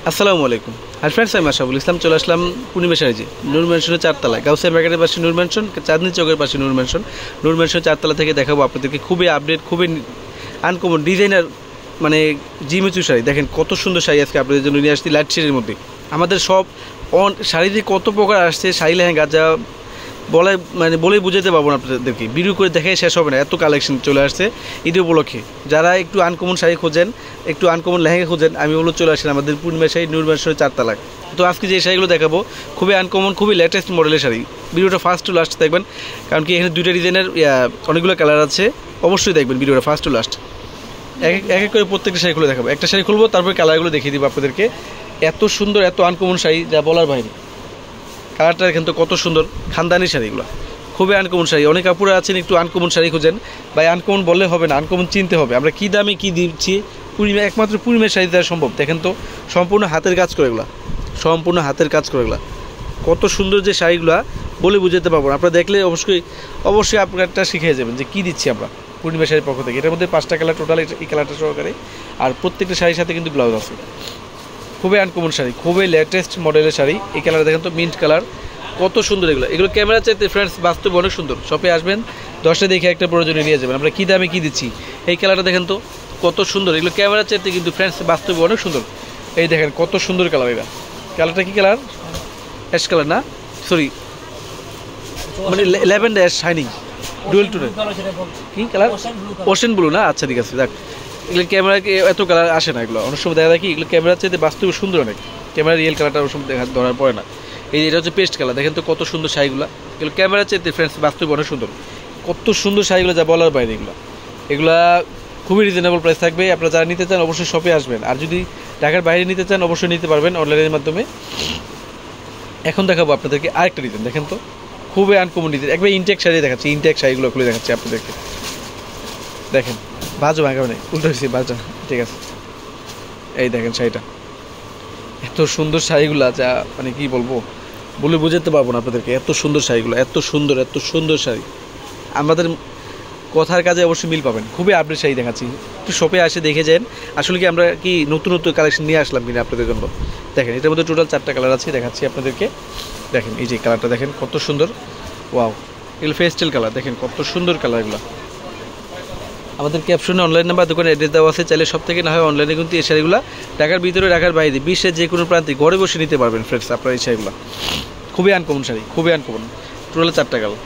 আসসালামু আলাইকুম। আর ফ্রেন্ডস, আমি মাশরাফুল ইসলাম চলে আসলাম পূর্ণিমা শাড়িতে। নূর ম্যানশনের 4 তলায়, গাউসিয়া মার্কেটের পাশে নূর ম্যানশন, চাঁদনী চৌকের পাশে নূর ম্যানশন। নূর ম্যানশনের 4 তলা থেকে দেখাবো আপনাদেরকে খুবই আপডেট, খুবই আনকমন ডিজাইনার মানে জিমিচু শাড়ি। দেখেন কত সুন্দর শাড়ি আজকে আপনাদের জন্য নিয়ে আসছি লাইট শেডের মধ্যে। আমাদের সব শাড়িতে কত প্রকার আসছে, শাড়ি লেহেঙ্গা যা বলেই বুঝাতে পারবো না আপনাদেরকে, ভিডিও করে দেখাই শেষ হবে না, এত কালেকশন চলে আসছে ঈদ উপলক্ষে। যারা একটু আনকমন শাড়ি খোঁজেন, একটু আনকমন লেহেঙ্গা খোঁজেন, আমি বলবো চলে আসেন আমাদের পূর্ণিমা শাড়ি নূর ম্যানশনের 4 তলায়। তো আজকে যে শাড়িগুলো দেখাবো খুবই আনকমন, খুবই লেটেস্ট মডেলের শাড়ি। ভিডিওটা ফার্স্ট টু লাস্ট দেখবেন, কারণ কি এখানে দুইটা ডিজাইনের অনেকগুলো কালার আছে। অবশ্যই দেখবেন ভিডিওটা ফার্স্ট টু লাস্ট। এক এক করে প্রত্যেকটা শাড়ি খুলে দেখাবো। একটা শাড়ি খুলবো, তারপরে কালারগুলো দেখিয়ে দিব আপনাদেরকে। এত সুন্দর, এত আনকমন শাড়ি যা বলার বাইরে। কালারটা কিন্তু কত সুন্দর, খানদানি শাড়িগুলো খুবই আনকমন শাড়ি। অনেক আপুরা আছেন একটু আনকমন শাড়ি খুঁজেন, ভাই আনকমন বললে হবে না, আনকমন চিনতে হবে। আমরা কী দামে কী দিচ্ছি, পূর্ণিমা একমাত্র পূর্ণিমার শাড়ি দেওয়া সম্ভব। দেখেন তো সম্পূর্ণ হাতের কাজ করে এগুলো, সম্পূর্ণ হাতের কাজ করে এগুলো। কত সুন্দর যে শাড়িগুলো বলে বুঝাতে পারবো না। আপনারা দেখলে অবশ্যই আপনারটা শিখে যাবেন যে কী দিচ্ছি আমরা পূর্ণিমা শাড়ির পক্ষ থেকে। এটার মধ্যে 5টা কালার টোটাল, এই কালারটা সহকারে। আর প্রত্যেকটা শাড়ির সাথে কিন্তু ব্লাউজ আছে। খুবই আনকমন শাড়ি, খুবই লেটেস্ট মডেলের শাড়ি। এই কালার দেখেন তো, মিন্ট কালার, কত সুন্দর এগুলো ক্যামেরা চাইতে ফ্রেন্ডস বাস্তবে অনেক সুন্দর। শপে আসবেন, 10টা দেখে একটা প্রয়োজনে নিয়ে যাবেন। আমরা কী দামে কী দিচ্ছি, এই কালারটা দেখেন তো কত সুন্দর। এগুলো ক্যামেরা চাইতে কিন্তু ফ্রেন্ডস বাস্তবে অনেক সুন্দর। এই দেখেন কত সুন্দর কালার। কালারটা কী কালার? অ্যাশ কালার না, সরি মানে ল্যাভেন্ডার অ্যাশ শাইনিং ডুয়েল টুনের কী কালার? ওশেন ব্লু না? আচ্ছা ঠিক আছে, দেখ এগুলো ক্যামেরা এত কালার আসে না। এগুলো অনেক সময় দেখা যায় কি এগুলো ক্যামেরার চাইতে বাস্তবে সুন্দর অনেক। ক্যামেরা রিয়েল কালারটা ওর সময় ধরার পড়ে না। এটা হচ্ছে পেস্ট কালার। দেখেন তো কত সুন্দর শাড়িগুলো। এগুলো ক্যামেরার চাইতে ফ্রেন্ডস বাস্তবে অনেক সুন্দর। কত সুন্দর শাড়িগুলো যা বলার বাইরে। এগুলা খুবই রিজনেবল প্রাইস থাকবে। আপনারা যারা নিতে চান অবশ্যই শপে আসবেন। আর যদি ঢাকার বাইরে নিতে চান অবশ্যই নিতে পারবেন অনলাইনের মাধ্যমে। এখন দেখাবো আপনাদেরকে আরেকটা ডিজাইন। দেখেন তো খুবই আনকমন ডিজাইন, একবার ইনটেক শাড়ি দেখাচ্ছি। ইনটেক শাড়িগুলো খুলে দেখাচ্ছি আপনাদেরকে। দেখেন বাজো ভাঙা নেই, উল্টো হয়েছে বাজা, ঠিক আছে। এই দেখেন শাড়িটা, এত সুন্দর শাড়িগুলা যা মানে কি বলবো, বলে বোঝাতে পারবো না আপনাদেরকে। এত সুন্দর শাড়িগুলো, এত সুন্দর শাড়ি। আমাদের কথার কাজে অবশ্যই মিল পাবেন। খুবই আপডেট শাড়ি দেখাচ্ছি, একটু শপে আসে দেখে যান। আসলে কি আমরা কি নতুন কালেকশন নিয়ে আসলাম কিনা আপনাদের জন্য। দেখেন এটার মধ্যে টোটাল 4টা কালার আছে, দেখাচ্ছি আপনাদেরকে। দেখেন এই যে কালারটা দেখেন কত সুন্দর, ওয়াও। এগুলো পেস্টেল কালার, দেখেন কত সুন্দর কালারগুলো। আমাদের ক্যাপশনে অনলাইন নাম্বার, দোকানের অ্যাড্রেস দেওয়া আছে। চাইলে সব থেকে না হয় অনলাইনে কিন্তু এই শাড়িগুলো ঢাকার ভিতরে, ঢাকার বাইরে, বিশ্বের যে কোনো প্রান্তে ঘরে বসে নিতে পারবেন ফ্রেন্ডস আপনার এই শাড়িগুলো। খুবই আনকমন শাড়ি, খুবই আনকমন। টোটাল 4টা কালার।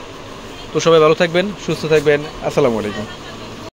তো সবাই ভালো থাকবেন, সুস্থ থাকবেন। আসসালামু আলাইকুম।